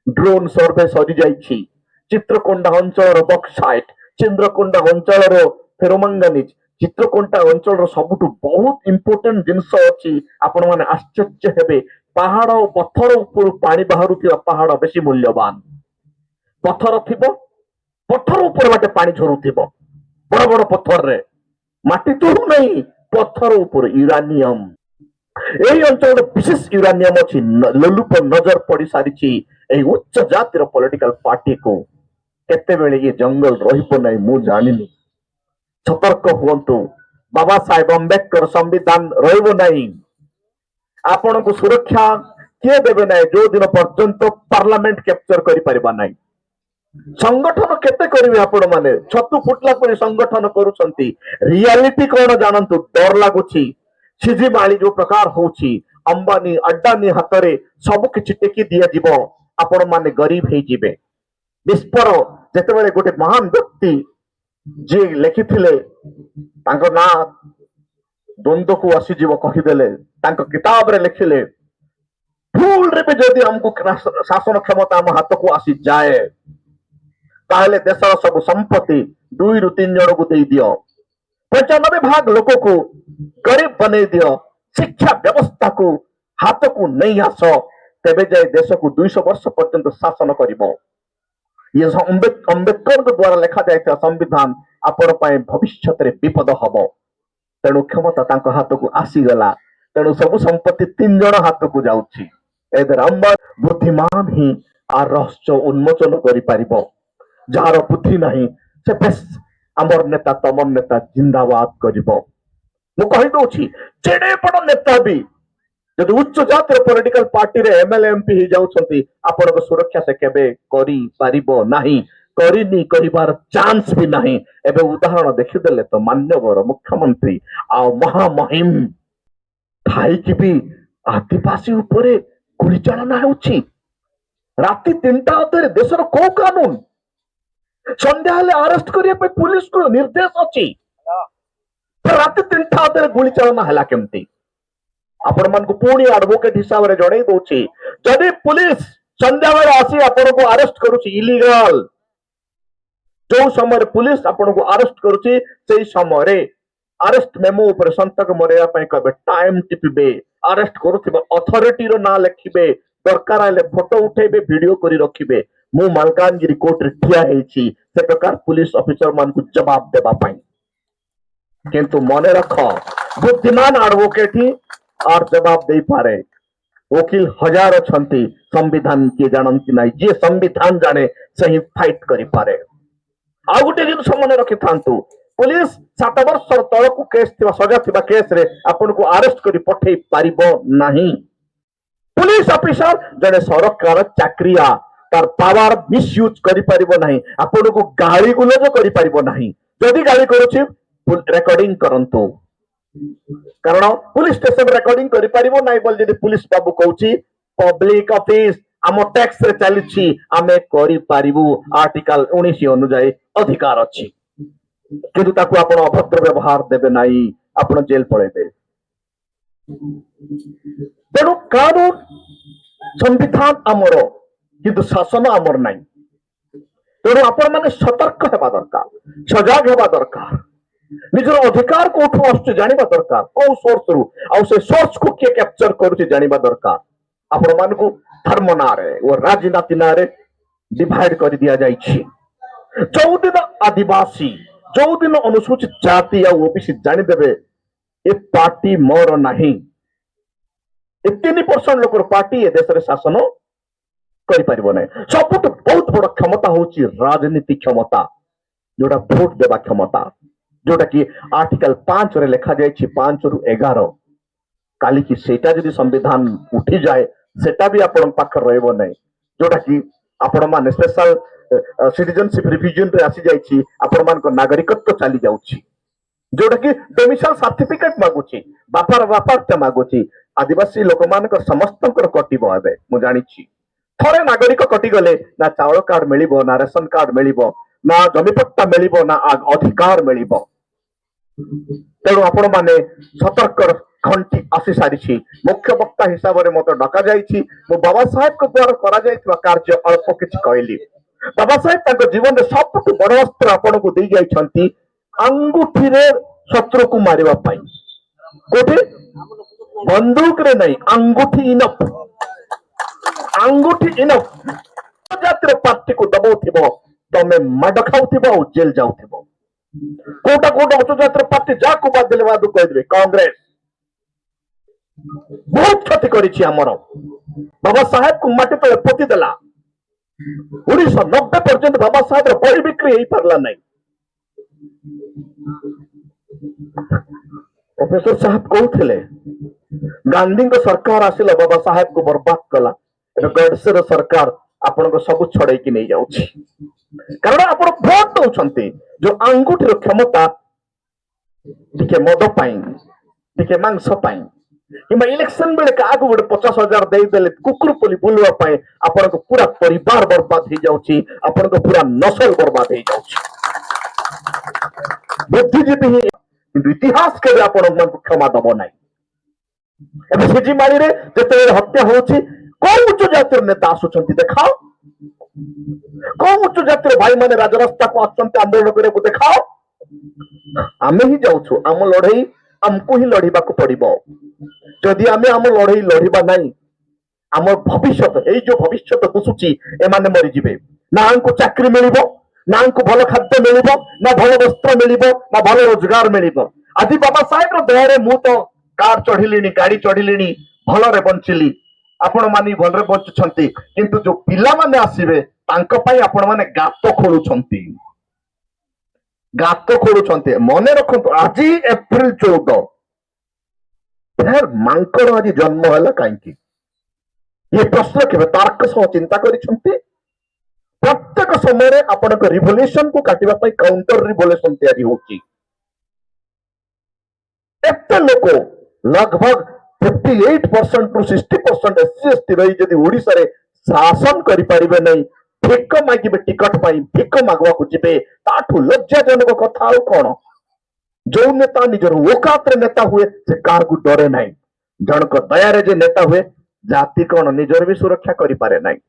C: ଡ୍ରୋନ୍ ସର୍ଭେ ସରିଯାଇଛି। ଚିତ୍ରକୋଣ୍ଡା ଅଞ୍ଚଳର ବକ୍ସାଇଟ୍, ଚନ୍ଦ୍ରକୋଣ୍ଡା ଅଞ୍ଚଳର ଫେରୋମାଙ୍ଗାନିଜ, ଚିତ୍ରକୋଣ୍ଡା ଅଞ୍ଚଳର ସବୁଠୁ ବହୁତ ଇମ୍ପୋର୍ଟାଣ୍ଟ ଜିନିଷ ଅଛି। ଆପଣମାନେ ଆଶ୍ଚର୍ଯ୍ୟ ହେବେ, ପାହାଡ ଓ ପଥର ଉପରୁ ପାଣି ବାହାରୁଥିବା ପାହାଡ ବେଶୀ ମୂଲ୍ୟବାନ। ପଥର ଥିବ, ପଥର ଉପରେ ବାଟେ ପାଣି ଝରୁଥିବ, ବଡ ବଡ ପଥରରେ, ମାଟି ତଳୁ ନାହିଁ, ପଥର ଉପରେ ୟୁରାନିୟମ। এই অঞ্চলের বিশেষ ইউরানিয়াম ଅଛି। ଲୋଲୁପ ନଜର ପଡି ସାରିଛି ଏହି ଉଚ୍ଚ ଜାତିର ପଲିଟିକାଲ ପାର୍ଟିକୁ। କେତେବେଳେ ଏ ଜଙ୍ଗଲ ରହିବ ନାହିଁ ମୁଁ ଜାଣିନି। ସତର୍କ ହୁଅନ୍ତୁ। ବାବା ସାହେବ ଅମ୍ବେଦକର ସମ୍ବିଧାନ ରହିବ ନାହିଁ। ଆପଣଙ୍କୁ ସୁରକ୍ଷା କିଏ ଦେବେ ନାହିଁ ଯୋଉ ଦିନ ପର୍ଯ୍ୟନ୍ତ ପାର୍ଲାମେଣ୍ଟ କ୍ୟାପଚର କରିପାରିବା ନାହିଁ। ସଂଗଠନ କେତେ କରିବେ ଆପଣ ମାନେ? ଛତୁ ଫୁଟିଲା ପରି ସଂଗଠନ କରୁଛନ୍ତି। ରିଆଲିଟି କଣ ଜାଣନ୍ତୁ? ଡର ଲାଗୁଛି। ସିଜି ମାଳି ଯୋଉ ପ୍ରକାର ହଉଛି, ଅମ୍ବାନୀ ଅଡାନୀ ହାତରେ ସବୁ କିଛି ଟେକି ଦିଆଯିବ, ଆପଣ ମାନେ ଗରିବ ହେଇଯିବେ। ବିସ୍ଫୋର ଯେତେବେଳେ ଗୋଟେ ମହାନ ବ୍ୟକ୍ତି ଯିଏ ଲେଖିଥିଲେ, ତାଙ୍କ ନାଁ ଦ୍ୱନ୍ଦ୍ୱକୁ ଆସିଯିବ କହିଦେଲେ, ତାଙ୍କ କିତାବରେ ଲେଖିଲେ, ଭୁଲରେ ବି ଯଦି ଆମକୁ ଶାସନ କ୍ଷମତା ଆମ ହାତକୁ ଆସିଯାଏ, ତାହେଲେ ଦେଶର ସବୁ ସମ୍ପତ୍ତି 2ରୁ 3 ଜଣକୁ ଦେଇଦିଅ, 95% ଲୋକକୁ ଗରିବ ବନେଇ ଦିଅ, ଶିକ୍ଷା ବ୍ୟବସ୍ଥାକୁ ହାତକୁ ନେଇ ଆସ, ତେବେ ଯାଇ ଦେଶକୁ 200 ବର୍ଷ ପର୍ଯ୍ୟନ୍ତ ଶାସନ କରିବ। ଇଏ ଅମ୍ବେଦକରଙ୍କ ଦ୍ୱାରା ଲେଖାଯାଇଥିବା ସମ୍ବିଧାନ ଆପଣ ପାଇଁ ଭବିଷ୍ୟତରେ ବିପଦ ହବ। ତେଣୁ କ୍ଷମତା ତାଙ୍କ ହାତକୁ ଆସିଗଲା, ତେଣୁ ସବୁ ସମ୍ପତ୍ତି 3 ଜଣ ହାତକୁ ଯାଉଛି। ଏଥିରେ ବୁଦ୍ଧିମାନ ହିଁ ଆ ରହସ୍ୟ ଉନ୍ମୋଚନ କରିପାରିବ। ଯାହାର ବୁଦ୍ଧି ନାହିଁ ସେ ବେଶ ଆମର ନେତା ତମର ନେତା ଜିନ୍ଦାବାଦ କରିବ। ମୁଁ କହିଦଉଛି, ଯେଡେ ବଡ ନେତା ବି ଯଦି ଉଚ୍ଚ ଜାତିର ପଲିଟିକାଲ ପାର୍ଟିରେ ଏମଏଲଏ ଏମପି ହେଇଯାଉଛନ୍ତି, ଆପଣଙ୍କ ସୁରକ୍ଷା ସେ କେବେ କରିପାରିବ ନାହିଁ, କରିନି, କରିବାର ଚାନ୍ସ ବି ନାହିଁ। ଏବେ ଉଦାହରଣ ଦେଖିଦେଲେ ତ ମାନ୍ୟବର ମୁଖ୍ୟମନ୍ତ୍ରୀ ଆଉ ମହାମହିମ ଥାଇକି ବି ଆଦିବାସୀ ଉପରେ ଗୁଳି ଚାଳନା ହେଉଛି। ରାତି 3ଟା ଅଧରେ ଦେଶର କୋଉ କାନୁନ? ସନ୍ଧ୍ୟା ହେଲେ ଆରେଷ୍ଟ କରିବା ପାଇଁ ପୁଲିସକୁ ନିର୍ଦ୍ଦେଶ ଅଛି, ରାତି 3ଟା ଅଧରେ ଗୁଳି ଚାଳନା ହେଲା କେମିତି? ଆପଣ ମାନଙ୍କୁ ପୁଣି ଆଡଭୋକେଟ ହିସାବରେ ଜଣେଇ ଦଉଛି, ଯଦି ପୁଲିସ ସନ୍ଧ୍ୟାବେଳେ ଆସି ଆପଣଙ୍କୁ ଆରେଷ୍ଟ କରୁଛି ଇଲିଗାଲ, ଯୋଉ ସମୟରେ ପୁଲିସ ଆପଣଙ୍କୁ ଆରେଷ୍ଟ କରୁଛି ସେଇ ସମୟରେ ଆରେଷ୍ଟ ମେମୋ ଉପରେ ସନ୍ତକ ମରେଇବା ପାଇଁ କହିବେ, ଟାଇମ ଟିପିବେ, ଆରେଷ୍ଟ କରୁଥିବା ଅଥରିଟିର ନାଁ ଲେଖିବେ, ଦରକାର ହେଲେ ଫଟୋ ଉଠେଇବେ, ଭିଡିଓ କରି ରଖିବେ। ମୁଁ ମାଲକାନଗିରି କୋର୍ଟରେ ଠିଆ ହେଇଛି ସେ ପ୍ରକାର ପୁଲିସ ଅଫିସର ମାନଙ୍କୁ ଜବାବ ଦେବା ପାଇଁ। କିନ୍ତୁ ମନେ ରଖ, ବୁଦ୍ଧିମାନ ଆଡଭୋକେଟ ହିଁ ଆର ଜବାବ ଦେଇପାରେ। ଓକିଲ ହଜାର ଅଛନ୍ତି, ସମ୍ବିଧାନ କିଏ ଜାଣନ୍ତି ନାହିଁ। ଯିଏ ସମ୍ବିଧାନ ଜାଣେ ସେ ହିଁ ଫାଇଟ କରିପାରେ। ଆଉ ଗୋଟେ ଜିନିଷ ମନେ ରଖିଥାନ୍ତୁ, ପୁଲିସ 7 ବର୍ଷର ତଳକୁ କେସ୍ ଥିବା, ସଜା ଥିବା କେସରେ ଆପଣଙ୍କୁ ଆରେଷ୍ଟ କରି ପଠେଇ ପାରିବ ନାହିଁ। ପୁଲିସ ଅଫିସର ଜଣେ ସରକାର ଚାକିରିଆ, ତାର ପାୱାର ମିସୟୁଜ କରିପାରିବ ନାହିଁ, ଆପଣଙ୍କୁ ଗାଳି ଗୁଲଜ କରିପାରିବ ନାହିଁ। ଯଦି ଗାଳି କରୁଛି ରେକର୍ଡିଂ କରନ୍ତୁ, କାରଣ ପୁଲିସ ଷ୍ଟେସନ ରେକର୍ଡିଂ କରିପାରିବ ନାହିଁ ବୋଲି ଯଦି ପୁଲିସ ବାବୁ କହୁଛି, ପବ୍ଲିକ ଅଫିସ ଆମ ଟ୍ୟାକ୍ସ ରେ ଚାଲିଛି, ଆମେ କରିପାରିବୁ, ଆର୍ଟିକଲ 19 ଅନୁଯାୟୀ ଅଧିକାର ଅଛି। କିନ୍ତୁ ତାକୁ ଆପଣ ଅଭଦ୍ର ବ୍ୟବହାର ଦେବେ ନାହିଁ, ଆପଣ ଜେଲ ପଳେଇବେ। ତେଣୁ କାନୁନ ସମ୍ବିଧାନ ଆମର, କିନ୍ତୁ ଶାସନ ଆମର ନାହିଁ। ତେଣୁ ଆପଣ ମାନେ ସତର୍କ ହେବା ଦରକାର, ସଜାଗ ହେବା ଦରକାର। ନିଜର ଅଧିକାର କୋଉଠୁ ଆସୁଛି ଜାଣିବା ଦରକାର, କୋଉ ସୋର୍ସରୁ, ଆଉ ସେ ସୋର୍ସକୁ କିଏ କ୍ୟାପଚର କରୁଛି ଜାଣିବା ଦରକାର। ଆପଣ ମାନଙ୍କୁ ଧର୍ମ ନାଁରେ ଓ ରାଜନୀତି ନାଁରେ ଡିଭାଇଡ କରି ଦିଆଯାଇଛି। ଯୋଉଦିନ ଆଦିବାସୀ, ଯୋଉଦିନ ଅନୁସୂଚିତ ଜାତି ଆଉ ଓବିସି ଜାଣିଦେବେ ଏ ପାର୍ଟି ମୋର ନାହିଁ, ଏ 3% ଲୋକର ପାର୍ଟି ଏ ଦେଶରେ ଶାସନ କରିପାରିବ ନାହିଁ। ସବୁଠୁ ବହୁତ ବଡ କ୍ଷମତା ହଉଛି ରାଜନୀତି କ୍ଷମତା, ଯୋଉଟା ଭୋଟ ଦେବା କ୍ଷମତା, ଯୋଉଟା କି ଆର୍ଟିକଲ 5ରେ ଲେଖାଯାଇଛି 5ରୁ 11। କାଲିକି ସେଇଟା ଯଦି ସମ୍ବିଧାନ ଉଠିଯାଏ, ସେଟା ବି ଆପଣଙ୍କ ପାଖରେ ରହିବ ନାହିଁ। ଯୋଉଟା କି ଆପଣ ମାନେ ସ୍ପେଶାଲ ସିଟିଜେନସିପ ରିଭିଜନ ରେ ଆସିଯାଇଛି, ଆପଣ ମାନଙ୍କ ନାଗରିକତ୍ୱ ଚାଲି ଯାଉଛି, ଯୋଉଟା କି ଡୋମିସାଇଲ ସାର୍ଟିଫିକେଟ ମାଗୁଛି, ବାପାର ବାପାର୍ତ୍ୟ ମାଗୁଛି। ଆଦିବାସୀ ଲୋକମାନଙ୍କର ସମସ୍ତଙ୍କର କଟିବ। ଏବେ ମୁଁ ଜାଣିଛି, ଥରେ ନାଗରିକ କଟିଗଲେ ନା ଚାଉଳ କାର୍ଡ ମିଳିବ, ନା ରେସନ କାର୍ଡ ମିଳିବ, ନା ଜମିପଟ୍ଟା ମିଳିବ, ନା ଅଧିକାର ମିଳିବ। ତେଣୁ ଆପଣ ମାନେ ସତର୍କର ଘଣ୍ଟି ଆସି ସାରିଛି। ମୁଖ୍ୟ ବକ୍ତା ହିସାବରେ ମତେ ଡକାଯାଇଛି। ମୁଁ ବାବା ସାହେବଙ୍କ ଦ୍ୱାରା କରାଯାଇଥିବା କାର୍ଯ୍ୟ ଅଳ୍ପ କିଛି କହିଲି। ବାବା ସାହେବ ତାଙ୍କ ଜୀବନରେ ସବୁଠୁ ବଡ ଅସ୍ତ୍ର ଆପଣଙ୍କୁ ଦେଇ ଯାଇଛନ୍ତି ଆଙ୍ଗୁଠିରେ ଶତ୍ରୁକୁ ମାରିବା ପାଇଁ। କୋଉଠି? ବନ୍ଧୁକରେ ନାହିଁ, ଆଙ୍ଗୁଠି ଇନଫ୍। ଆଙ୍ଗୁଠି ଇନଫ୍। ଜାତିର ପାର୍ଟିକୁ ଦବଉଥିବ, ତମେ ମାଡ ଖାଉଥିବ ଆଉ ଜେଲ ଯାଉଥିବ। କୋଉଟା ଉଚ୍ଚ ଜାତିର ପାର୍ଟି ଯାହାକୁ ବାଦ ଦେଲେ ବାଦ କହିଦେବେ କଂଗ୍ରେସ ବହୁତ କ୍ଷତି କରିଛି ଆମର। ବାବା ସାହେବକୁ ମାଟି ତଳେ ପୋତି ଦେଲା। 1990 ପର୍ଯ୍ୟନ୍ତ ବାବା ସାହେବର ବହି ବିକ୍ରି ହେଇପାରିଲା ନାହିଁ। ପ୍ରଫେସର ସାହେବ କହୁଥିଲେ ଗାନ୍ଧୀଙ୍କ ସରକାର ଆସିଲା ବାବା ସାହେବକୁ ବର୍ବାଦ କଲା। ଏବେ ଗଡସେର ସରକାର ଆପଣଙ୍କ ସବୁ ଛଡେଇକି ନେଇଯାଉଛି। କାରଣ ଆପଣ ଭୋଟ ଦଉଛନ୍ତି ଯୋଉ ଆଙ୍ଗୁଠିର କ୍ଷମତା ଟିକେ ମଦ ପାଇଁ, ଟିକେ ମାଂସ ପାଇଁ, କିମ୍ବା ଇଲେକ୍ସନ ବେଳେ କାହାକୁ ଗୋଟେ 50,000 ଦେଇଦେଲେ କୁକୁର ପଲି ବୁଲିବା ପାଇଁ ଆପଣଙ୍କ ପୁରା ପରିବାର ବର୍ବାଦ ହେଇଯାଉଛି। ଆପଣଙ୍କ ପୁରା ନସଲ ବର୍ବାଦ ହେଇଯାଉଛି। ବୁଦ୍ଧିଜୀବୀ ହିଁ, କିନ୍ତୁ ଇତିହାସ କେବେ ଆପଣମାନଙ୍କୁ କ୍ଷମା ଦବ ନାହିଁ। ଏବେ ସିଜିମାଳିରେ ଯେତେବେଳେ ହତ୍ୟା ହଉଛି, କୋଉ ଉଚ୍ଚ ଜାତିର ନେତା ଆସୁଛନ୍ତି ଦେଖାଅ। କୋଉ ଉଚ୍ଚ ଜାତିର ଭାଇମାନେ ରାଜରାସ୍ତାକୁ ଆସୁଛନ୍ତି ଆନ୍ଦୋଳନ କରିବାକୁ ଦେଖାଅ। ଆମେ ହିଁ ଯାଉଛୁ। ଆମ ଲଢେଇ ଆମକୁ ହିଁ ଲଢିବାକୁ ପଡିବ। ଯଦି ଆମେ ଆମ ଲଢେଇ ଲଢିବା ନାହିଁ, ଆମ ଭବିଷ୍ୟତ, ଏଇ ଯୋଉ ଭବିଷ୍ୟତ ଦିଶୁଛି, ଏମାନେ ମରିଯିବେ। ନା ଆମକୁ ଚାକିରି ମିଳିବ, ନା ଆମକୁ ଭଲ ଖାଦ୍ୟ ମିଳିବ, ନା ଭଲ ବସ୍ତ୍ର ମିଳିବ, ନା ଭଲ ରୋଜଗାର ମିଳିବ। ଆଜି ବାବା ସାହେବର ଦୟାରେ ମୁଁ ତ କାର ଚଢିଲିଣି, ଗାଡି ଚଢିଲିଣି, ଭଲରେ ବଞ୍ଚିଲି। ଆପଣ ମାନେ ଭଲରେ ବଞ୍ଚୁଛନ୍ତି, କିନ୍ତୁ ଯୋଉ ପିଲାମାନେ ଆସିବେ ତାଙ୍କ ପାଇଁ ଆପଣ ମାନେ ଗାତ ଖୋଳୁଛନ୍ତି। ଗାତ ଖୋଳୁଛନ୍ତି। ମନେ ରଖନ୍ତୁ, ଆଜି ଏପ୍ରିଲ 14, ମାଙ୍କଡ ଆଜି ଜନ୍ମ ହେଲା କାହିଁକି? ଏ ପ୍ରଶ୍ନ କେବେ ତାର୍କ ସହ ଚିନ୍ତା କରିଛନ୍ତି? ପ୍ରତ୍ୟେକ ସମୟରେ ଆପଣଙ୍କ ରିଭଲ୍ୟୁସନ କୁ କାଟିବା ପାଇଁ କାଉଣ୍ଟର ରିଭଲ୍ୟୁସନ ତିଆରି ହଉଛି। ଏତେ ଲୋକ लगभग 58% ରୁ 60% SC ST ରହି ଯଦି ଓଡିଶାରେ ଶାସନ କରିପାରିବେ ନାହିଁ, ଭିକ ମାଗିବେ ଟିକଟ ପାଇଁ, ଭିକ ମାଗବାକୁ ଯିବେ, ତାଠୁ ଲଜ୍ଜାଜନକ କଥା ଆଉ କଣ? ଯୋଉ ନେତା ନିଜର ଓକାତରେ ନେତା ହୁଏ ସେ କାହାକୁ ଡରେ ନାହିଁ। ଜଣକ ଦୟାରେ ଯେ ନେତା ହୁଏ, ଜାତି କଣ ନିଜର ବି ସୁରକ୍ଷା କରିପାରେ ନାହିଁ।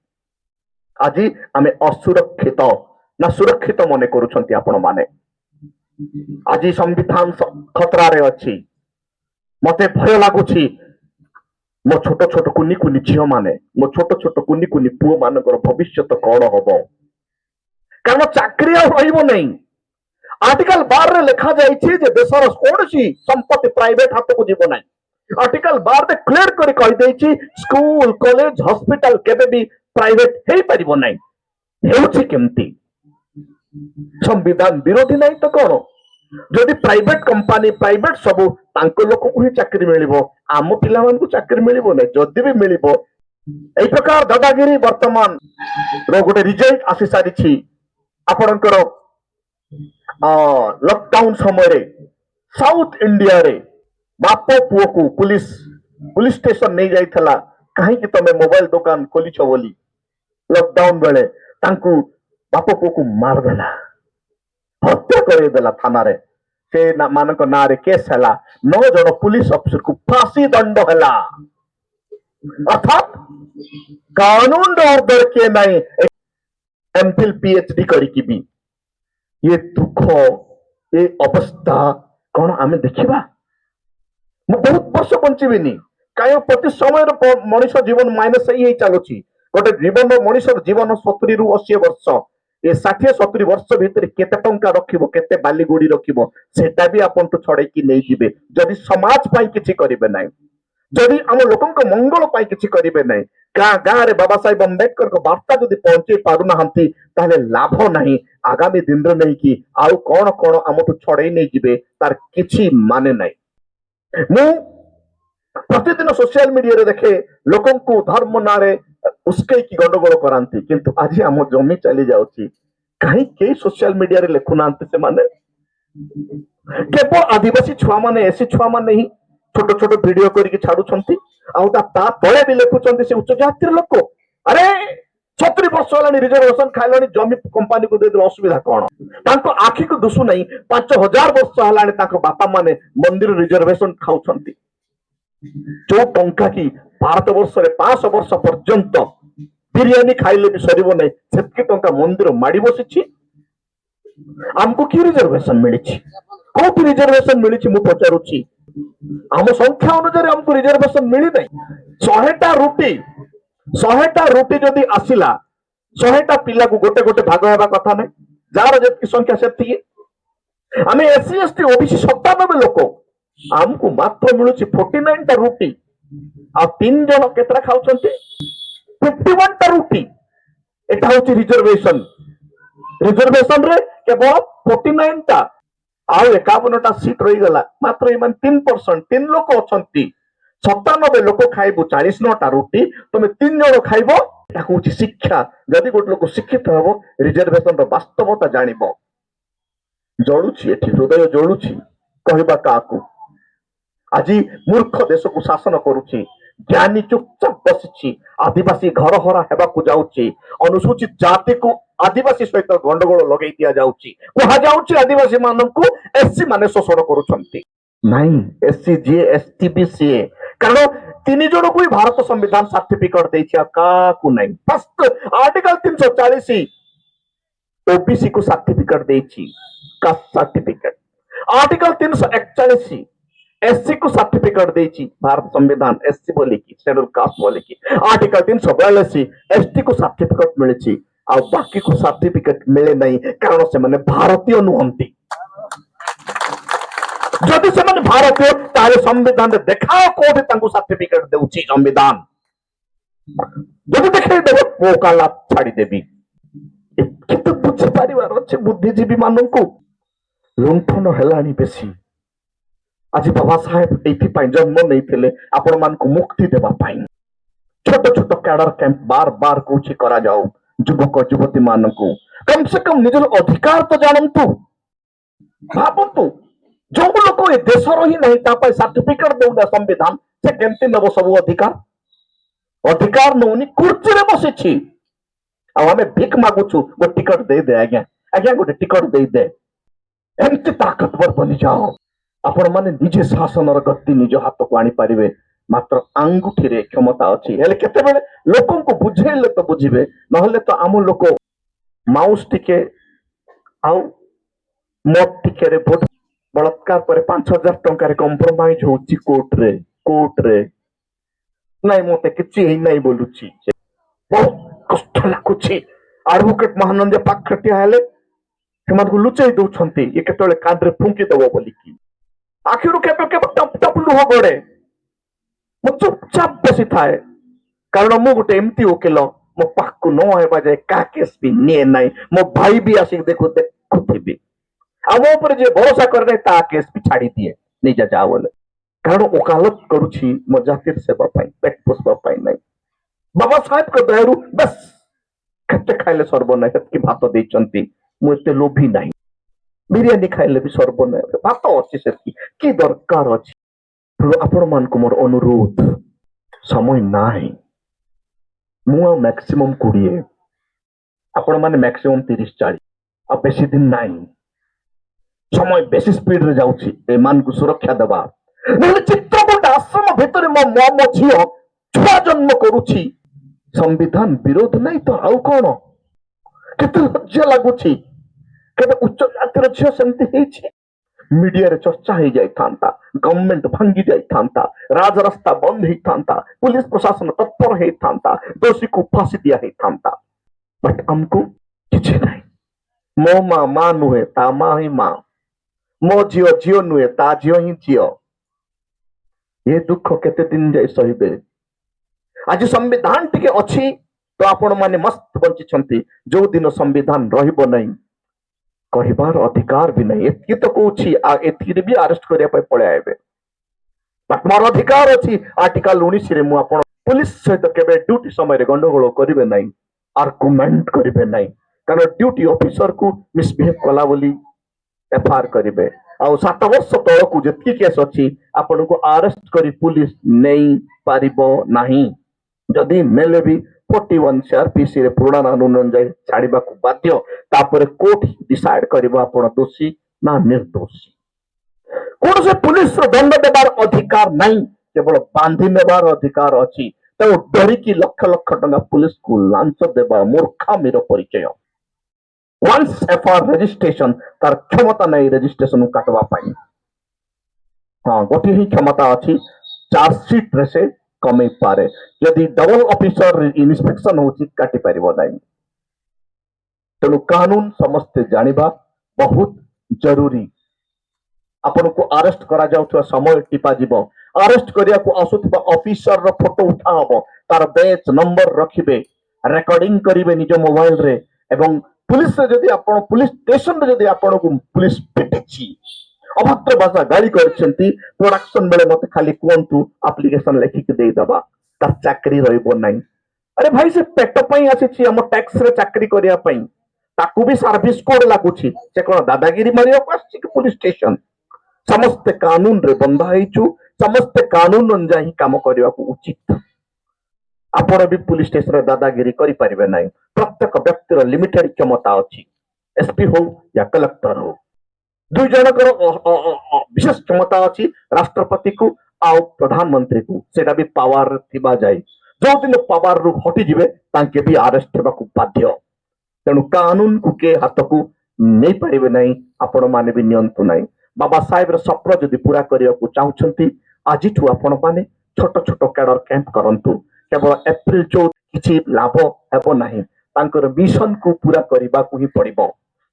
C: ଆଜି ଆମେ ଅସୁରକ୍ଷିତ ନା ସୁରକ୍ଷିତ ମନେ କରୁଛନ୍ତି ଆପଣ ମାନେ? ଆଜି ସମ୍ବିଧାନ ଖତରାରେ ଅଛି। ମତେ ଭୟ ଲାଗୁଛି ମୋ ଛୋଟ ଛୋଟ କୁନି କୁନି ଝିଅ ମାନେ, ମୋ ଛୋଟ ଛୋଟ କୁନି କୁନି ପୁଅ ମାନଙ୍କର ଭବିଷ୍ୟତ କଣ ହବ? କାରଣ ଚାକିରି ଆଉ ରହିବ ନାହିଁ। आर्टिकल 12 ରେ ଲେଖା ଯାଇଛି ଯେ ଦେଶର କୌଣସି ସମ୍ପତ୍ତି ପ୍ରାଇଭେଟ ହାତକୁ ଯିବ ନାହିଁ। आर्टिकल 12 ରେ କ୍ଲିୟର କରି କହିଦେଇଛି ସ୍କୁଲ, କଲେଜ, ହସ୍ପିଟାଲ କେବେ ବି ପ୍ରାଇଭେଟ ହେଇପାରିବ ନାହିଁ। ହେଉଛି କେମିତି? ସମ୍ବିଧାନ ବିରୋଧୀ ନାହିଁ ତ କଣ? ଯଦି ପ୍ରାଇଭେଟ କମ୍ପାନୀ, ପ୍ରାଇଭେଟ ସବୁ, ତାଙ୍କ ଲୋକକୁ ହିଁ ଚାକିରି ମିଳିବ, ଆମ ପିଲାମାନଙ୍କୁ ଚାକିରି ମିଳିବ ନାହିଁ। ଯଦି ବି ମିଳିବ, এই ପ୍ରକାର ଦାଦାଗିରି ବର୍ତ୍ତମାନ ର ଗୋଟେ ରିଜଲ୍ଟ ଆସି ସାରିଛି। ଆପଣଙ୍କର ଲକଡାଉନ ସମୟରେ ସାଉଥ ଇଣ୍ଡିଆରେ ବାପ ପୁଅକୁ ପୁଲିସ ଷ୍ଟେସନ ନେଇ ଯାଇଥିଲା, କାହିଁକି ତମେ ମୋବାଇଲ ଦୋକାନ ଖୋଲିଛ ବୋଲି। ଲକଡାଉନ ବେଳେ ତାଙ୍କୁ ବାପ ପୁଅକୁ ମାରିଦେଲା, ହତ୍ୟା କରେଇଦେଲା ଥାନାରେ। ସେ ମାନଙ୍କ ନାଁରେ କେସ୍ ହେଲା। 9 ଜଣ ପୁଲିସ ଅଫିସରକୁ फांसी दंड ହେଲା। अर्थात कानून ऑर्डर किए नहीं, एमफिल पीएचडी करिकी भी ये दुख, ये अवस्था कौन आमे देखिबा? मु बहुत वर्ष बंचिबिनी, कायो प्रति समय मनुष्य जीवन माइनस ही चलुची। गोटे जीवन मनुष्य जीवन 70 रु 80 वर्ष, ये 60-70 वर्ष भितर केते टंका रखिबो, केते बाली गुडी रखिबो, सेटा भी आपन तो छड़े की नहीं जिबे। जदि समाज पाई किछि करिबे नाही, जदि आम लोकंक मंगल पाई किछि करिबे नाही, गाँ गाँ रे बाबा साहेब अम्बेडकर को वार्ता जदि पहुंचे पारु नाहंती, ताहले लाभ नाही। आगामी दिन रे नहीं कि आउ कोन कोन आमठु छड़े नहीं जिबे, तार किछि माने नाही। मु प्रतिदिन सोशल मीडिया रे देखे लोकंकु धर्म नारे उसके की गंडगोल करांती, किंतु आज आम जमी चली जाउची। कहीं के सोशल मीडिया रे लेखु नांती से माने केवल आदिवासी छुआ माने, एसी छुआ माने ही छोट छोट वीडियो करके छाड़ुछंती। आउ ता तळे भी लेखुछंती से उच्च जातिर लोक। अरे 70 ବର୍ଷ ହେଲାଣି ରିଜର୍ଭେସନ ଖାଇଲାଣି ଜମି କମ୍ପାନୀ କୁ ଦେଇଦେଲେ ଅସୁବିଧା କଣ ତାଙ୍କ ଆଖିକୁ ଦୁଶୁ ନାହିଁ 5000 ବର୍ଷ ହେଲାଣି ତାଙ୍କ ବାପା ମାନେ ମନ୍ଦିର ରିଜର୍ଭେସନ ଖାଉଛନ୍ତି ଯୋଉ ଟଙ୍କା କି ଭାରତ ବର୍ଷରେ 500 ବର୍ଷ ପର୍ଯ୍ୟନ୍ତ ବିରିୟାନୀ ଖାଇଲେ ବି ସରିବ ନାହିଁ ସେତିକି ଟଙ୍କା ମନ୍ଦିର ମାଡି ବସିଛି ଆମକୁ କି ରିଜର୍ଭେସନ ମିଳିଛି କୋଉଠି ରିଜର୍ଭେସନ ମିଳିଛି ମୁଁ ପଚାରୁଛି ଆମ ସଂଖ୍ୟା ଅନୁସାରେ ଆମକୁ ରିଜର୍ଭେସନ ମିଳିନାହିଁ 100ଟା ରୁଟି ଯଦି ଆସିଲା 100ଟା ପିଲାକୁ ଗୋଟେ ଗୋଟେ ଭାଗ ହେବା କଥା ନାହିଁ ଯାହାର ଯେତିକି ସଂଖ୍ୟା ସେତିକି ଆମେ ଏସସି ଏସଟି ଓବିସି 97 ଲୋକ ଆମକୁ ମାତ୍ର ମିଳୁଛି 49ଟା ରୁଟି ଆଉ 3 ଜଣ କେତେଟା ଖାଉଛନ୍ତି 51ଟା ରୁଟି ଏଟା ହଉଛି ରିଜର୍ଭେସନ ରେ କେବଳ 49ଟା ଆଉ 51ଟା ସିଟ୍ ରହିଗଲା ମାତ୍ର ଏମାନେ 3% 3 ଲୋକ ଅଛନ୍ତି 97 ଲୋକ ଖାଇବୁ 49ଟା ରୁଟି ତମେ 3 ଜଣ ଖାଇବ ଏଟା ହଉଛି ଶିକ୍ଷା ଯଦି ଗୋଟେ ଲୋକ ଶିକ୍ଷିତ ହବ ରିଜର୍ଭେସନ ର ବାସ୍ତବତା ଜାଣିବ ଜଳୁଛି ଏଠି ହୃଦୟ ଜଳୁଛି କହିବା କାହାକୁ ଆଜି ମୂର୍ଖ ଦେଶକୁ ଶାସନ କରୁଛି ଜ୍ଞାନୀ ଚୁପଚାପ ବସିଛି ଆଦିବାସୀ ଘର ହରା ହେବାକୁ ଯାଉଛି ଅନୁସୂଚିତ ଜାତିକୁ ଆଦିବାସୀ ସହିତ ଗଣ୍ଡଗୋଳ ଲଗେଇ ଦିଆଯାଉଛି କୁହାଯାଉଛି ଆଦିବାସୀ ମାନଙ୍କୁ ଏସସି ମାନେ ଶୋଷଣ କରୁଛନ୍ତି ନାଇଁ ଏସସି ଯିଏ ଏସଟି ବି ସିଏ କାରଣ 3 ଜଣକୁ ହିଁ ଭାରତ ସମ୍ବିଧାନ ସାର୍ଟିଫିକେଟ ଦେଇଛି ଆଉ କାହାକୁ ନାହିଁ ଫାଷ୍ଟ ଆର୍ଟିକଲ 340 ओबीसी को सर्टिफिकेट देछि कास्ट सर्टिफिकेट आर्टिकल 341 एससी को सर्टिफिकेट देछि भारत संविधान एससी बोली की शेड्यूल कास्ट बोली की आर्टिकल 342 एसटी को सर्टिफिकेट मिलिछि आ बाकी को सर्टिफिकेट मिले नहीं कारण से माने भारतीय नुहंती जदि से माने भारतीय ताले संविधान रे देखाओ कोठी तांको सर्टिफिकेट देउछि संविधान जदि देखाई देबो वो काला छाड़ी देबी କିନ୍ତୁ ବୁଝିପାରିବାର ଅଛି ବୁଦ୍ଧିଜୀବୀ ମାନଙ୍କୁ ଲୁଣ୍ଠନ ହେଲାଣି ବେଶୀ ଆଜି ବାବା ସାହେବ ଏଇଥିପାଇଁ ଜନ୍ମ ନେଇଥିଲେ ଆପଣ ମାନଙ୍କୁ ମୁକ୍ତି ଦେବା ପାଇଁ ଛୋଟ ଛୋଟ କ୍ୟାଡର କ୍ୟାମ୍ପ ବାର କହୁଛି କରାଯାଉ ଯୁବକ ଯୁବତୀ ମାନଙ୍କୁ କମ ସେ କମ ନିଜର ଅଧିକାର ତ ଜାଣନ୍ତୁ ଭାବନ୍ତୁ ଯୋଉ ଲୋକ ଏ ଦେଶର ହିଁ ନାହିଁ ତା ପାଇଁ ସାର୍ଟିଫିକେଟ ଦେଉନା ସମ୍ବିଧାନ ସେ କେମିତି ନେବ ସବୁ ଅଧିକାର ନଉନି କୁର୍ଚ୍ଚୀରେ ବସିଛି ଆଉ ଆମେ ଭିକ ମାଗୁଛୁ ଗୋଟେ ଟିକଟ ଦେଇଦେ ଆଜ୍ଞା ଗୋଟେ ଟିକଟ ଦେଇଦେ ଏମିତି ତାକତବର ବନିଯାଅ ଆପଣ ମାନେ ନିଜେ ଶାସନର ଗତି ନିଜ ହାତକୁ ଆଣିପାରିବେ ମାତ୍ର ଆଙ୍ଗୁଠିରେ କ୍ଷମତା ଅଛି ହେଲେ କେତେବେଳେ ଲୋକଙ୍କୁ ବୁଝେଇଲେ ତ ବୁଝିବେ ନହେଲେ ତ ଆମ ଲୋକ ମାଉସ ଟିକେ ଆଉ ମଦ ଟିକେରେ ବହୁତ ବଳାତ୍କାର ପରେ 5000 ଟଙ୍କାରେ କମ୍ପ୍ରମାଇଜ ହଉଛି କୋର୍ଟରେ ନାଇଁ ମତେ କିଛି ହେଇନାହିଁ ବୋଲୁଛି ବହୁତ କଷ୍ଟ ଲାଗୁଛି ଆଡଭୋକେଟ ମହାନନ୍ଦ ପାଖରେ ଠିଆ ହେଲେ ସେମାନଙ୍କୁ ଲୁଚେଇ ଦଉଛନ୍ତି ଏ କେତେବେଳେ କାନ୍ଧରେ ଫୁଙ୍କି ଦବ ବୋଲିକି ଆଖିରୁ କେବେ କେବେ ଟପ ଟପ ଲୁହ ଗଡେ ମୁଁ ଚୁପଚାପ ବସିଥାଏ କାରଣ ମୁଁ ଗୋଟେ ଏମିତି ଓକିଲ ମୋ ପାଖକୁ ନ ହେବା ଯାଏ କାହା କେସ୍ ବି ନିଏ ନାହିଁ ମୋ ଭାଇ ବି ଆସିକି ଦେଖୁଥିବି ଆଉ ମୋ ଉପରେ ଯିଏ ଭରସା କରେ ନାହିଁ ତା କେସ୍ ବି ଛାଡି ଦିଏ ନିଜେ ଯାଅ ବୋଲେ କାରଣ ଓକାଲତ କରୁଛି ମୋ ଜାତିର ସେବା ପାଇଁ ପେଟ ପୋଷିବା ପାଇଁ ନାହିଁ ବାବା ସାହେବଙ୍କ ଦୟାରୁ ବେଶ କେତେ ଖାଇଲେ ସର୍ବ ନାହିଁ ସେତିକି ଭାତ ଦେଇଛନ୍ତି ମୁଁ ଏତେ ଲୋଭି ନାହିଁ ବିରିୟାନୀ ଖାଇଲେ ବି ସର୍ବ ନାହିଁ ଭାତ ଅଛି ସେତିକି କି ଦରକାର ଅଛି ଆପଣ ମାନଙ୍କୁ ମୋର ଅନୁରୋଧ ସମୟ ନାହିଁ ମୁଁ ଆଉ ମ୍ୟାକ୍ସିମମ୍ 20 ଆପଣ ମାନେ ମ୍ୟାକ୍ସିମମ୍ 30-40 ଆଉ ବେଶୀ ଦିନ ନାହିଁ ସମୟ ବେଶୀ ସ୍ପିଡ ରେ ଯାଉଛି ଏମାନଙ୍କୁ ସୁରକ୍ଷା ଦେବା ନହେଲେ ଚିତ୍ରକୂଟ ଆଶ୍ରମ ଭିତରେ ମୋ ଝିଅ ଛୁଆ ଜନ୍ମ କରୁଛି संविधान विरोध नहीं तो आउ कौन केते लज्जा लगुची केते उच्च जातिर झियो सेमती हेछि मीडिया रे चर्चा हो जाई थांता गवर्नमेंट भांगी जाई थांता राजरास्ता बंद ही थांता पुलिस प्रशासन तत्पर हे थांता दोषी को फांसी दिया हे थांता बट हमको किछ नहीं मो मां नुहे ता मां ही मां मो झियो नुहे ता झियो ही झियो ये दुख केते दिन जाई सहिबे आज संविधान टिके अच्छी तो आपण माने मस्त बंचिछंती जो दिन संविधान रहिबो नहीं कहिबार अधिकार भी नहीं एतकी तो कहूछि आ एतकी भी अरेस्ट करिया पय पळे आइबे बट मोर अधिकार अछि आर्टिकल 19 रे मु आपण पुलिस सहित केबे ड्यूटी समय रे गंडगोल करिवे नहीं आर्गुमेंट करिवे नहीं कारण ड्यूटी ऑफिसर को मिसबिहेव कला बोली एफआईआर करिवे आ 7 वर्ष तळ को जेतकी केस अछि आपण को अरेस्ट करी पुलिस नहीं पारिबो नहीं जदि नेले भी 41 CRPC रे पुराणा कानून अनुसार छाड़िबा को बाध्य तापर कोर्ट डिसाइड करिबो आपण दोषी ना निर्दोषी कौन से पुलिस रो दंड देबार अधिकार नहीं केवल बांधी नेबार अधिकार अछि तो डरिकी लक्ष लक्ष टंका पुलिस को लांच देबा मूर्खामीर परिचय वंस एफआर रजिस्ट्रेशन तार क्षमता नहीं रजिस्ट्रेशन काटवा पाई हाँ गोटे ही क्षमता अच्छी चार्जसीट रे से कमे पारे यदि डबल ऑफिसर इन्स्पेक्शन होची काटी परिबो नहीं तेणु कानून समस्ते जानिबा बहुत जरूरी आपन को अरेस्ट करा जाउथवा समय टिपा जीवो अरेस्ट करिया को आसुथबा ऑफिसर रो फोटो उठा हबो तार बैच नंबर रखिबे रेकॉर्डिंग करिवे निज मोबाइल रे एवं पुलिस रे जदि आपन पुलिस स्टेशन रे जदि आपन को पुलिस पिटिछि अभद्र भाषा गाली करछंती प्रोडक्शन बेले मते खाली कोंतु एप्लीकेशन लेखि के देई दबा तार चाकरी रहइबो नाही अरे भाई से पेट पई आसीछि हम टैक्स रे चाकरी करिया पई ताकू भी सर्विस कोड लागुछि से कोन दादागिरी मारियो आछि कि पुलिस स्टेशन समस्त कानून रे बंधा हेचु समस्त कानून अनुसार ही काम करने को उचित आपण भी पुलिस स्टेशन रे दादागिरी करि परिबे नाही प्रत्येक व्यक्तिर लिमिटेड क्षमता अछि एसपी हो या कलेक्टर हो दुई जनकर विशेष क्षमता अछि राष्ट्रपति को आउ प्रधानमंत्री को सेटा भी पावर थिबा जाय जो दिन पावर रु हटि जिवे तांके भी अरेस्ट हेबा को बाध्य तेणु कानून को के हाथ को नहीं पारिबे नाही आपण माने भी नियंतु नाही बाबा साहेब स्वप्न जदि पूरा करने को चाहते आज आपण मैंने छोट छोट कैडर कैंप करंतु केवल एप्रिल 14 किसी लाभ हेबो नाही तांकर मिशन को पूरा करबा को ही पड़िबो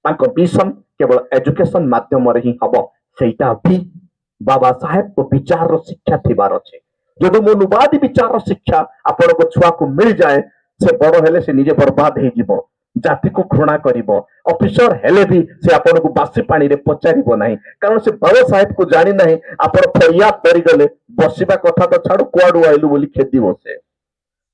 C: तांकर मिशन केवल एजुकेशन माध्यम रे ही हबो सेटा भी बाबा साहेब को विचार रो शिक्षा थिबार अछि जदि मनुवादी विचार रो शिक्षा आपण को छुआ को मिल जाए से बड़ हेले से निजे बर्बाद हे जिवो जाति को घृणा करिवो ऑफिसर हेले भी से आपण को बासी पानी रे पचारिबो नाही कारण से बाबा साहेब को जानि नाही आपण फरियाद करि गले बसिबा कथा तो छाड़ कुआडू आइलु बोली खेदिबो से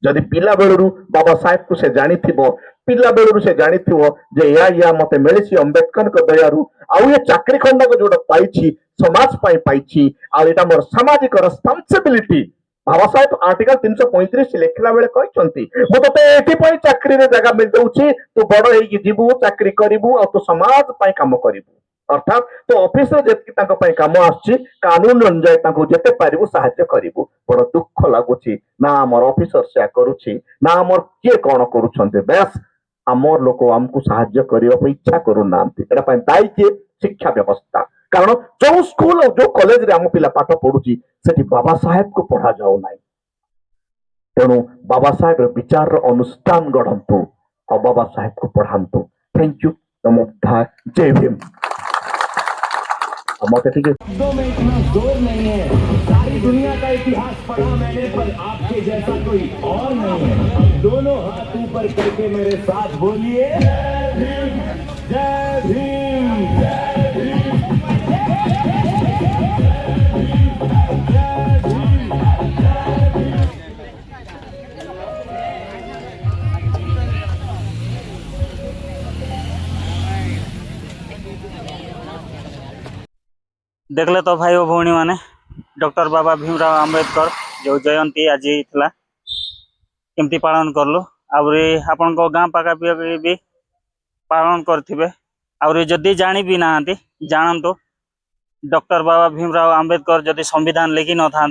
C: जदि पिला बेलरू बाबा साहेब को से जानिथिबो पिला बेलरू से जानिथिबो जे या मते मिलिछि अंबेडकर को दयारू आउ ये चाकरी खंड को जोड पाइछि समाज पाई पाइछि आ एटा मोर सामाजिक रेस्पोंसिबिलिटी बाबा साहेब आर्टिकल 335 लिखला बेले कहछंती मो तते एठी पई चाकरी रे जगह मिल दउछि तू बड़ हेई कि जीवु चाकरी करिवु आ तू समाज पाई काम करिवु अर्थात तो ऑफिस रे जेतकी ताको पई काम आछि कानून अनुसार ताको जेते पारिवु सहायता करिवु बड़ दुख लागुछि ना हमर ऑफिसर से करूछि ना हमर के कोन करूछन्ते बेस हमर लोक हमकु सहायता करियो पई इच्छा करू नांती एटा पई दाई के शिक्षा व्यवस्था कारण जो स्कूल और जो कॉलेज रे हम पिला पाठ पढुछि सेठी बाबा साहेब को पढ़ा जाओ नाही तेणु बाबा साहेब रे विचार रो अनुष्ठान गढ़ंतु और बाबा साहेब को पढ़ांतु थैंक यू नमोद्धार जय भीम मत ठीक है
D: शब्दों में इतना जोर नहीं है सारी दुनिया का इतिहास पढ़ा मैंने पर आपके जैसा कोई और नहीं है अब दोनों हाथ ऊपर करके मेरे साथ बोलिए जय भीम जय भीम जय भीम
A: देखले तो भाई और भौणी माने डॉक्टर बाबा भीमराव आंबेडकर जो जयंती आज थी केमती पालन करलु आपण गाँ पाखापाखि भी पालन करेंगे आउरी जदि जानी भी ना जानतु डॉक्टर बाबा भीमराव आंबेडकर जदि संविधान लिखि न था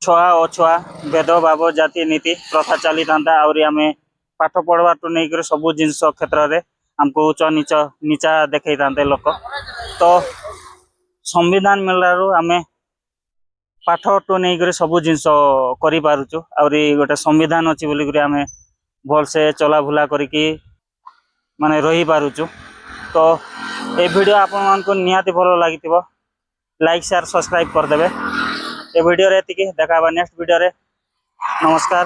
A: छुआ अछुआ भेदभाव जाति नीति प्रथा चली था आउरी आमे पाठ पढ़वा तो नहीं कर सब जिनस क्षेत्र में हमको उच्च नीच नीचा देखई था लोक तो संविधान मिलू आमे पाठ टू नहीं कर सब जिनस कर पारुचु आउरी गोटे संविधान अच्छी बोलिक आमे भलसे चला भुला करिकी माने रही पारुचु तो ये वीडियो आपण मानको निहाती भल लगी लाइक शेयर सब्सक्राइब करदेवे ये वीडियो रे एतिकी देखा नेक्स्ट वीडियो रे नमस्कार।